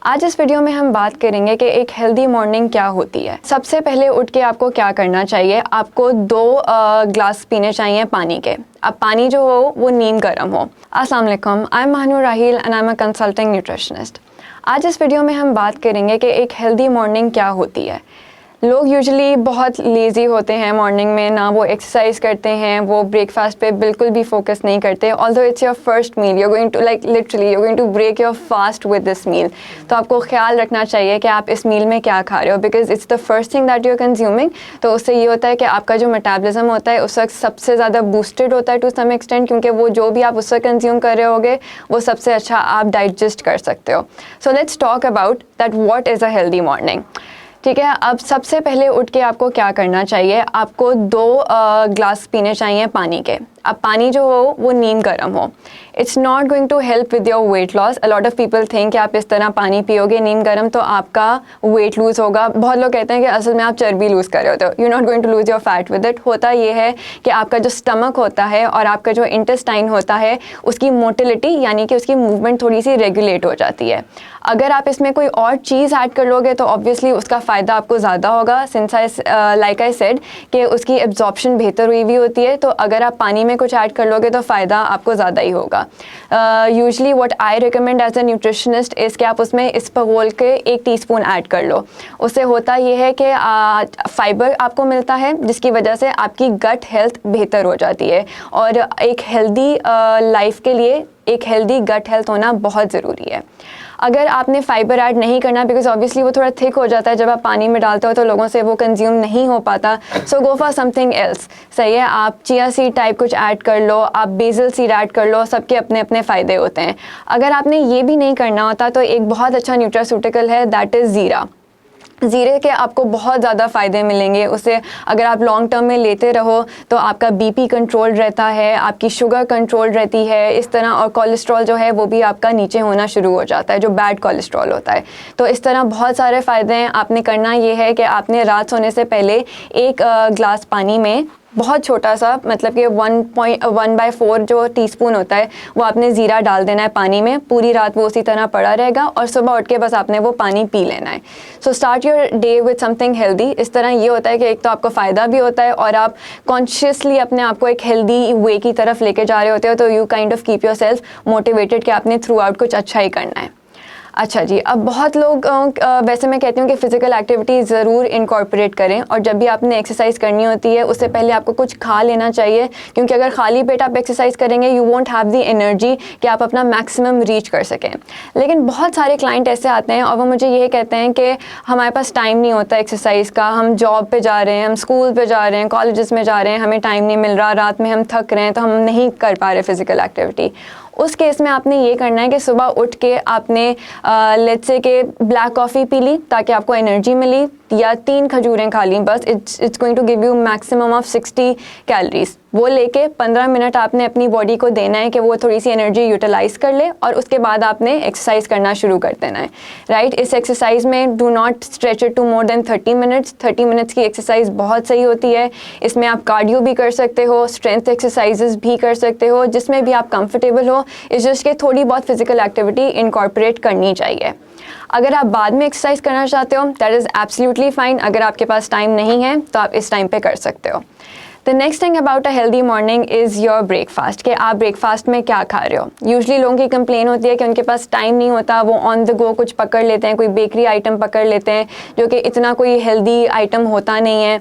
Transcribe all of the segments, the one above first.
आज इस वीडियो में हम बात करेंगे कि एक हेल्दी मॉर्निंग क्या होती है। सबसे पहले उठ के आपको क्या करना चाहिए, आपको 2 ग्लास पीने चाहिए पानी के। अब पानी जो हो वो नीम गर्म हो। अस्सलाम वालेकुम, I am Mahnoor Raheel and I am a consulting nutritionist. आज इस वीडियो में हम बात करेंगे कि एक हेल्दी मॉर्निंग क्या होती है। लोग यूजुअली बहुत लेज़ी होते हैं मॉर्निंग में, ना वो एक्सरसाइज करते हैं, वो ब्रेकफास्ट पे बिल्कुल भी फोकस नहीं करते। Although it's your first meal, you going to literally you going to break your fast with this meal. तो आपको ख्याल रखना चाहिए कि आप इस मील में क्या खा रहे हो, because it's the first thing that you are consuming. तो उससे ये होता है कि आपका जो मेटाबॉलिज्म होता है उस वक्त सबसे ज़्यादा बूस्टेड होता है टू सम एक्सटेंट, क्योंकि वो जो भी आप उस वक्त कंज्यूम कर रहे होगे वो सबसे अच्छा आप डाइजेस्ट कर सकते हो। So let's talk about that what is a healthy morning. ठीक है, अब सबसे पहले उठ के आपको क्या करना चाहिए, आपको 2 ग्लास पीने चाहिए पानी के। अब पानी जो हो वो नीम गर्म हो। It's not going to help with your weight loss. A lot of people think कि आप इस तरह पानी पियोगे नीम गर्म तो आपका वेट लूज़ होगा। बहुत लोग कहते हैं कि असल में आप चर्बी लूज़ कर रहे होते हो। You not going to lose your fat with it. होता ये है कि आपका जो स्टमक होता है और आपका जो इंटेस्टाइन होता है उसकी मोटिलिटी यानी कि उसकी मूवमेंट थोड़ी सी रेगुलेट हो जाती है। अगर आप इसमें कोई और चीज़ ऐड कर लोगे तो ऑब्वियसली उसका फ़ायदा आपको ज़्यादा होगा, सिंस लाइक आई सेड कि उसकी एब्जॉर्प्शन बेहतर हुई हुई होती है। तो अगर आप पानी में कुछ ऐड कर लोगे तो फ़ायदा आपको ज़्यादा ही होगा। Usually what I recommend as a nutritionist is कि आप उसमें इसबगोल के 1 टीस्पून ऐड कर लो। उससे होता ये है कि फाइबर आपको मिलता है जिसकी वजह से आपकी गट हेल्थ बेहतर हो जाती है। और एक हेल्दी लाइफ के लिए एक हेल्दी गट हेल्थ होना बहुत ज़रूरी है। अगर आपने फाइबर ऐड नहीं करना, बिकॉज ऑब्वियसली वो थोड़ा थिक हो जाता है जब आप पानी में डालते हो तो लोगों से वो कंज्यूम नहीं हो पाता, सो गो फॉर समथिंग एल्स। सही है, आप चिया सीड टाइप कुछ ऐड कर लो, आप बेसल सीड ऐड कर लो, सबके अपने अपने फ़ायदे होते हैं। अगर आपने ये भी नहीं करना होता तो एक बहुत अच्छा न्यूट्रास्यूटिकल है, दैट इज़ ज़ीरा। ज़ीरे के आपको बहुत ज़्यादा फ़ायदे मिलेंगे। उससे अगर आप लॉन्ग टर्म में लेते रहो तो आपका बीपी कंट्रोल रहता है, आपकी शुगर कंट्रोल रहती है इस तरह, और कोलेस्ट्रॉल जो है वो भी आपका नीचे होना शुरू हो जाता है, जो बैड कोलेस्ट्रॉल होता है। तो इस तरह बहुत सारे फ़ायदे हैं। आपने करना ये है कि आपने रात सोने से पहले 1 ग्लास पानी में बहुत छोटा सा, मतलब कि 1/4 जो टीस्पून होता है वो आपने ज़ीरा डाल देना है पानी में। पूरी रात वो उसी तरह पड़ा रहेगा और सुबह उठ के बस आपने वो पानी पी लेना है। So start your day with something healthy. इस तरह ये होता है कि एक तो आपको फ़ायदा भी होता है और आप कॉन्शियसली अपने आप को एक हेल्दी वे की तरफ लेके जा रहे होते हो। तो you kind of keep your self motivated कि आपने थ्रू आउट कुछ अच्छा ही करना है। अच्छा जी, अब बहुत लोग वैसे मैं कहती हूँ कि फ़िज़िकल एक्टिविटी ज़रूर इनकॉर्पोरेट करें, और जब भी आपने एक्सरसाइज करनी होती है उससे पहले आपको कुछ खा लेना चाहिए, क्योंकि अगर खाली पेट आप एक्सरसाइज करेंगे you won't have the energy कि आप अपना मैक्सिमम रीच कर सकें। लेकिन बहुत सारे क्लाइंट ऐसे आते हैं और वो मुझे ये कहते हैं कि हमारे पास टाइम नहीं होता एक्सरसाइज का, हम जॉब पे जा रहे हैं, हम स्कूल पे जा रहे हैं, कॉलेजेस में जा रहे हैं, हमें टाइम नहीं मिल रहा, रात में हम थक रहे हैं तो हम नहीं कर पा रहे फ़िज़िकल एक्टिविटी। उस केस में आपने ये करना है कि सुबह उठ के आपने लेट्स से कि ब्लैक कॉफ़ी पी ली ताकि आपको एनर्जी मिली, या 3 खजूरें खा ली बस। It's going to give you maximum of 60 calories. वो लेके 15 मिनट आपने अपनी बॉडी को देना है कि वो थोड़ी सी एनर्जी यूटिलाइज कर ले, और उसके बाद आपने एक्सरसाइज करना शुरू कर देना है। राइट, इस एक्सरसाइज में do not stretch it to more than 30 minutes. 30 minutes की एक्सरसाइज बहुत सही होती है। इसमें आप कार्डियो भी कर सकते हो, स्ट्रेंथ एक्सरसाइजेस भी कर सकते हो, जिसमें भी आप कंफर्टेबल हो। इस जस्ट के थोड़ी बहुत फिजिकल एक्टिविटी इनकॉर्पोरेट करनी चाहिए। अगर आप बाद में एक्सरसाइज करना चाहते हो दैट इज़ एब्सोल्युटली फाइन। अगर आपके पास टाइम नहीं है तो आप इस टाइम पे कर सकते हो। The next thing about a healthy morning is your breakfast, कि आप ब्रेकफास्ट में क्या खा रहे हो। यूजुअली लोगों की कंप्लेन होती है कि उनके पास टाइम नहीं होता, वो ऑन द गो कुछ पकड़ लेते हैं, कोई बेकरी आइटम पकड़ लेते हैं जो कि इतना कोई हेल्दी आइटम होता नहीं है,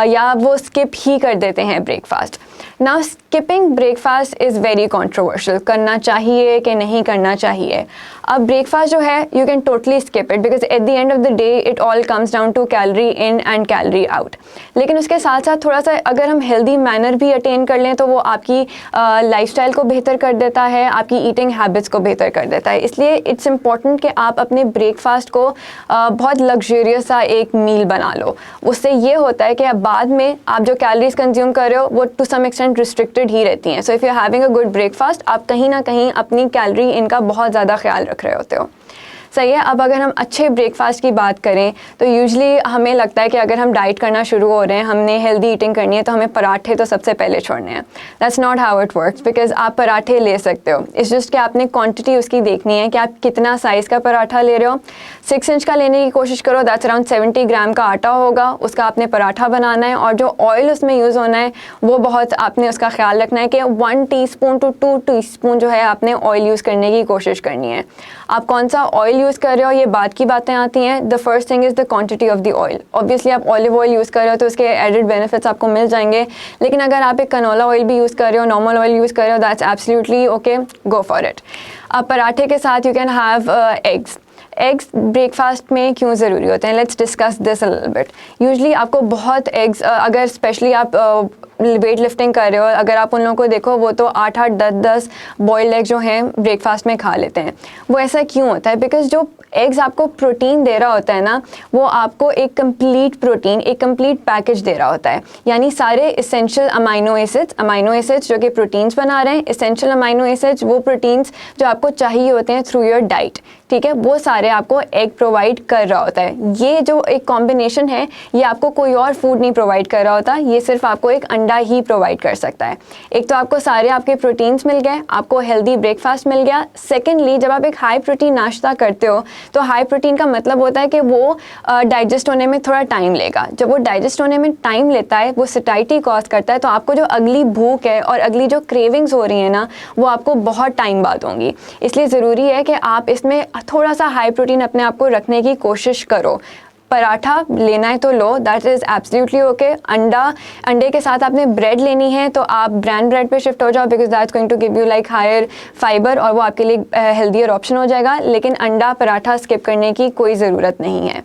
या वो स्किप ही कर देते हैं breakfast. Now skipping breakfast is very controversial, करना चाहिए कि नहीं करना चाहिए। अब ब्रेकफास्ट जो है you can totally skip it, because at the end of the day it all comes down to calorie in and calorie out. लेकिन उसके साथ साथ थोड़ा सा अगर हम हेल्दी मैनर भी अटेन कर लें तो वो आपकी लाइफस्टाइल को बेहतर कर देता है, आपकी ईटिंग हैबिट्स को बेहतर कर देता है। इसलिए इट्स इम्पॉर्टेंट कि आप अपने ब्रेकफास्ट को बहुत लग्जरियस सा एक मील बना लो। उससे ये होता है कि अब बाद में आप जो कैलोरीज कंज्यूम कर रहे हो वो टू सम एक्सटेंट रिस्ट्रिक्टेड ही रहती हैं। So if you having a good breakfast, आप कहीं ना कहीं अपनी कैलोरी इनका बहुत ज़्यादा ख्याल रख रहे होते हो। सही है। अब अगर हम अच्छे ब्रेकफास्ट की बात करें तो यूजली हमें लगता है कि अगर हम डाइट करना शुरू हो रहे हैं, हमने हेल्दी ईटिंग करनी है, तो हमें पराठे तो सबसे पहले छोड़ने हैं। That's not how it works, because आप पराठे ले सकते हो, इट्स जस्ट कि आपने क्वांटिटी उसकी देखनी है कि आप कितना साइज़ का पराठा ले रहे हो। 6 इंच का लेने की कोशिश करो, दैट्स अराउंड 70 ग्राम का आटा होगा, उसका आपने पराठा बनाना है। और जो ऑयल उसमें यूज़ होना है वो बहुत आपने उसका ख्याल रखना है कि 1 टीस्पून टू 2 टीस्पून जो है आपने ऑयल यूज़ करने की कोशिश करनी है। आप कौन सा ऑयल यूज़ कर रहे हो ये बाद की बातें आती हैं। The first thing is the quantity of the oil. Obviously आप ऑलिव ऑयल यूज़ कर रहे हो तो उसके एडेड बेनिफिट्स आपको मिल जाएंगे, लेकिन अगर आप एक कनोला ऑयल भी यूज़ कर रहे हो, नॉर्मल ऑयल यूज़ कर रहे हो, that's absolutely okay, go for it. अब पराठे के साथ you can have eggs. Eggs breakfast में क्यों ज़रूरी होते हैं, let's discuss this a little bit. Usually आपको बहुत एग्स, अगर स्पेशली आप वेट लिफ्टिंग कर रहे हो, अगर आप उन लोगों को देखो वो तो 8-8, 10-10 बॉइल्ड एग जो हैं ब्रेकफास्ट में खा लेते हैं। वो ऐसा क्यों होता है? बिकॉज जो एग्स आपको प्रोटीन दे रहा होता है ना, वो आपको एक कंप्लीट प्रोटीन, एक कंप्लीट पैकेज दे रहा होता है। यानी सारे इसेंशियल अमाइनो एसिड्स जो कि प्रोटीन्स बना रहे हैं, इसेंशियल अमाइनो एसिड्स वो प्रोटीन्स जो आपको चाहिए होते हैं थ्रू योर डाइट, ठीक है, वो सारे आपको एग प्रोवाइड कर रहा होता है। ये जो एक कॉम्बिनेशन है ये आपको कोई और फूड नहीं प्रोवाइड कर रहा होता, ये सिर्फ आपको एक अंडा ही प्रोवाइड कर सकता है। एक तो आपको सारे आपके प्रोटीन्स मिल गए, आपको हेल्दी ब्रेकफास्ट मिल गया। सेकेंडली, जब आप एक हाई प्रोटीन नाश्ता करते हो तो हाई प्रोटीन का मतलब होता है कि वो डाइजेस्ट होने में थोड़ा टाइम लेगा। जब वो डाइजेस्ट होने में टाइम लेता है, वो सैटिस्फाइटी कॉज करता है, तो आपको जो अगली भूख है और अगली जो क्रेविंग्स हो रही है ना, वो आपको बहुत टाइम बाद होंगी। इसलिए ज़रूरी है कि आप इसमें थोड़ा सा हाई प्रोटीन अपने आप को रखने की कोशिश करो। पराठा लेना है तो लो, दैट इज़ एब्सोल्युटली ओके। अंडे के साथ आपने ब्रेड लेनी है तो आप ब्रांड ब्रेड पे शिफ्ट हो जाओ, because that's going to give you like higher fibre और वो आपके लिए हेल्दियर ऑप्शन हो जाएगा। लेकिन अंडा पराठा स्किप करने की कोई ज़रूरत नहीं है।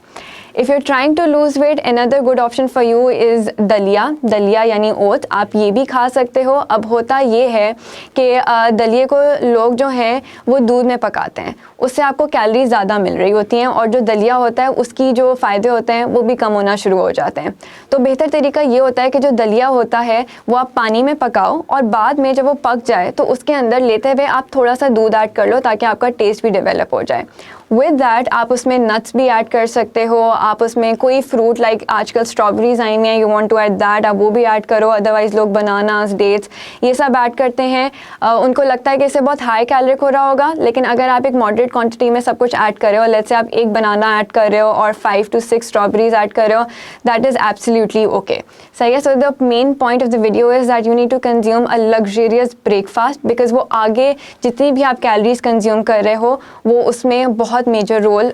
If you're trying to lose weight, another good option for you is दलिया यानी ओट, आप ये भी खा सकते हो। अब होता ये है कि दलिए को लोग जो हैं वो दूध में पकाते हैं, उससे आपको कैलोरीज ज़्यादा मिल रही होती हैं और जो दलिया होता है उसकी जो फ़ायदे होते हैं वो भी कम होना शुरू हो जाते हैं। तो बेहतर तरीका ये होता है कि जो दलिया होता है वो आप पानी में पकाओ और बाद में जब वो पक जाए तो उसके अंदर लेते हुए आप थोड़ा सा दूध ऐड कर लो ताकि आपका टेस्ट भी डेवलप हो जाए। विद दैट आप उसमें नट्स भी ऐड कर सकते हो, आप उसमें कोई फ्रूट लाइक आजकल स्ट्रॉबेरीज आई हुई हैं, you want to add that, आप वो भी ऐड करो। अदरवाइज लोग बनानास, डेट्स ये सब ऐड करते हैं। उनको लगता है कि इससे बहुत हाई कैलोरिक हो रहा होगा, लेकिन अगर आप एक मॉडरेट क्वांटिटी में सब कुछ ऐड कर रहे हो, लेट्स से आप एक बनाना ऐड कर रहे हो और 5 to 6 स्ट्रॉबेरीज ऐड कर रहे हो, दैट इज़ एब्सोल्युटली ओके। सही है। So the main point of the video is that you need to consume a luxurious breakfast, because वो आगे जितनी भी आप कैलोरीज कंज्यूम कर रहे हो वो उसमें बहुत मेजर रोल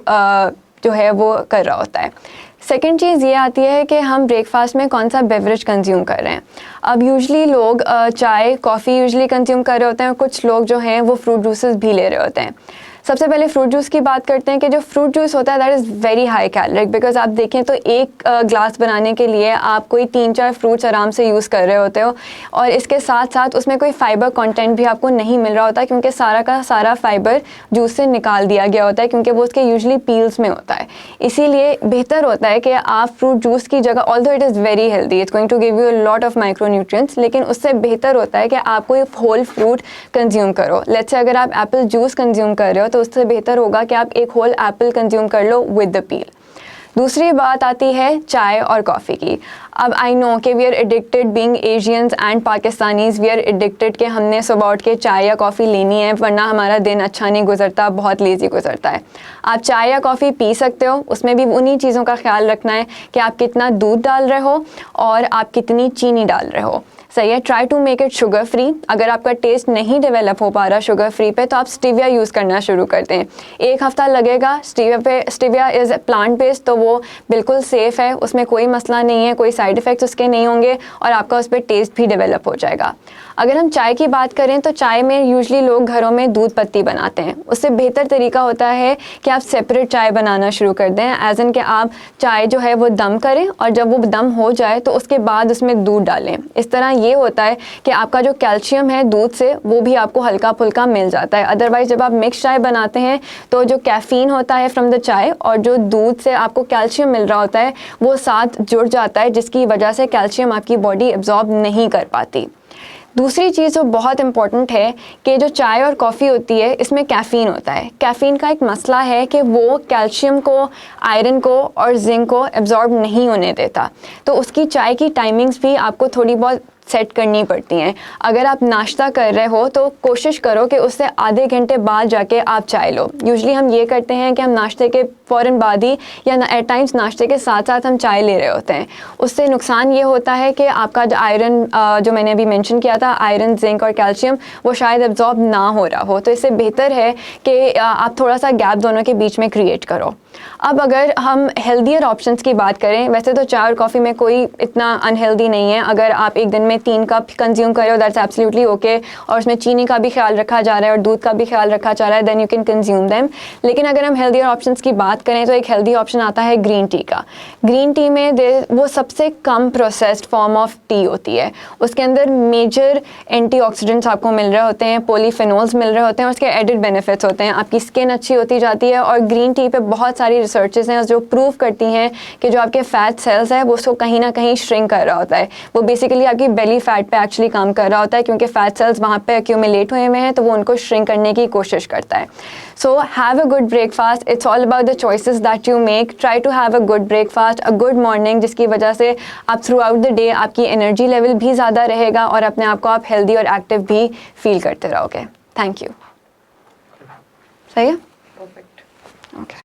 जो है वो कर रहा होता है। सेकेंड चीज़ ये आती है कि हम ब्रेकफास्ट में कौन सा बेवरेज कंज्यूम कर रहे हैं। अब यूजली लोग चाय, कॉफ़ी यूजली कंज्यूम कर रहे होते हैं, कुछ लोग जो हैं वो फ्रूट जूसेस भी ले रहे होते हैं। सबसे पहले फ्रूट जूस की बात करते हैं कि जो फ्रूट जूस होता है that is very high caloric, because आप देखें तो एक ग्लास बनाने के लिए आप कोई 3-4 फ्रूट्स आराम से यूज़ कर रहे होते हो और इसके साथ साथ उसमें कोई फाइबर कंटेंट भी आपको नहीं मिल रहा होता, क्योंकि सारा का सारा फाइबर जूस से निकाल दिया गया होता है, क्योंकि वो उसके यूजली पील्स में होता है। इसीलिए बेहतर होता है कि आप फ्रूट जूस की जगह, although it is very healthy, it's going to give you a lot of micronutrients, लेकिन उससे बेहतर होता है कि आप कोई होल फ्रूट कंज्यूम करो। लेट्स से अगर आप एप्पल जूस कंज्यूम कर रहे हो तो उससे बेहतर होगा कि आप एक होल एप्पल कंज्यूम कर लो विद द पील। दूसरी बात आती है चाय और कॉफ़ी की। अब आई नो कि we are addicted, being Asians and Pakistanis, we are addicted कि हमने सुबह उठ के चाय या कॉफ़ी लेनी है, वरना हमारा दिन अच्छा नहीं गुजरता, बहुत लेज़ी गुजरता है। आप चाय या कॉफ़ी पी सकते हो, उसमें भी उन्हीं चीज़ों का ख्याल रखना है कि आप कितना दूध डाल रहे हो और आप कितनी चीनी डाल रहे हो। सही है। Try to make it sugar free. अगर आपका टेस्ट नहीं डेवलप हो पा रहा शुगर फ्री पे तो आप स्टीविया यूज़ करना शुरू करते हैं। 1 हफ़्ता लगेगा। स्टीविया इज़ प्लांट बेस्ड, तो वो बिल्कुल सेफ़ है, उसमें कोई मसला नहीं है, कोई साइड इफ़ेक्ट्स उसके नहीं होंगे और आपका उस पर टेस्ट भी डेवलप हो जाएगा। अगर हम चाय की बात करें तो चाय में यूजली लोग घरों में दूध पत्ती बनाते हैं। उससे बेहतर तरीका होता है कि आप सेपरेट चाय बनाना शुरू कर दें, एज इन कि आप चाय जो है वो दम करें और जब वो दम हो जाए तो उसके बाद उसमें दूध डालें। इस तरह ये होता है कि आपका जो कैल्शियम है दूध से वो भी आपको हल्का फुल्का मिल जाता है। अदरवाइज जब आप मिक्स चाय बनाते हैं तो जो कैफ़ीन होता है फ्रॉम द चाय और जो दूध से आपको कैल्शियम मिल रहा होता है वो साथ जुड़ जाता है, जिसकी वजह से कैल्शियम आपकी बॉडी एब्जॉर्ब नहीं कर पाती। दूसरी चीज़ जो बहुत इंपॉर्टेंट है कि जो चाय और कॉफ़ी होती है इसमें कैफ़ीन होता है। कैफ़ीन का एक मसला है कि वो कैल्शियम को, आयरन को और जिंक को एब्जॉर्ब नहीं होने देता, तो उसकी चाय की टाइमिंग्स भी आपको थोड़ी बहुत सेट करनी पड़ती हैं। अगर आप नाश्ता कर रहे हो तो कोशिश करो कि उससे आधे घंटे बाद जाके आप चाय लो। यूजुअली हम ये करते हैं कि हम नाश्ते के फ़ौरन बाद ही या एट टाइम्स नाश्ते के साथ साथ हम चाय ले रहे होते हैं। उससे नुकसान ये होता है कि आपका जो आयरन, जो मैंने अभी मेंशन किया था, आयरन, जिंक और कैल्शियम, वो शायद एब्जॉर्ब ना हो रहा हो। तो इससे बेहतर है कि आप थोड़ा सा गैप दोनों के बीच में क्रिएट करो। अब अगर हम हेल्दियर ऑप्शंस की बात करें, वैसे तो चाय और कॉफ़ी में कोई इतना अनहेल्दी नहीं है। अगर आप एक दिन में 3 कप कंज्यूम कर रहे हो, दैट्स एब्सोल्युटली ओके, और उसमें चीनी का भी ख्याल रखा जा रहा है और दूध का भी ख्याल रखा जा रहा है, then you can consume them. लेकिन अगर हम हेल्दियर ऑप्शंस की बात करें तो एक हेल्दी ऑप्शन आता है ग्रीन टी का। ग्रीन टी में वो सबसे कम प्रोसेस्ड फॉर्म ऑफ टी होती है। उसके अंदर मेजर एंटीऑक्सीडेंट्स आपको मिल रहे होते हैं, पॉलीफेनोल्स मिल रहे होते हैं, उसके एडिड बेनिफिट्स होते हैं। आपकी स्किन अच्छी होती जाती है। और ग्रीन टी पे बहुत सारी रिसर्चेस हैं जो प्रूव करती हैं कि जो आपके फैट सेल्स है वो उसको कहीं ना कहीं श्रिंक कर रहा होता है। वो बेसिकली आपकी बेली फैट पे एक्चुअली काम कर रहा होता है, क्योंकि फैट सेल्स वहाँ पे एक्यूमुलेट हुए हैं तो वो उनको श्रिंक करने की कोशिश करता है। So have a good breakfast. It's all about the choices that you make. Try to have a good breakfast, a good morning, जिसकी वजह से आप थ्रू आउट द डे आपकी एनर्जी लेवल भी ज़्यादा रहेगा और अपने आप को आप हेल्दी और एक्टिव भी फील करते रहोगे। Thank you. सही है? परफेक्ट। ओके।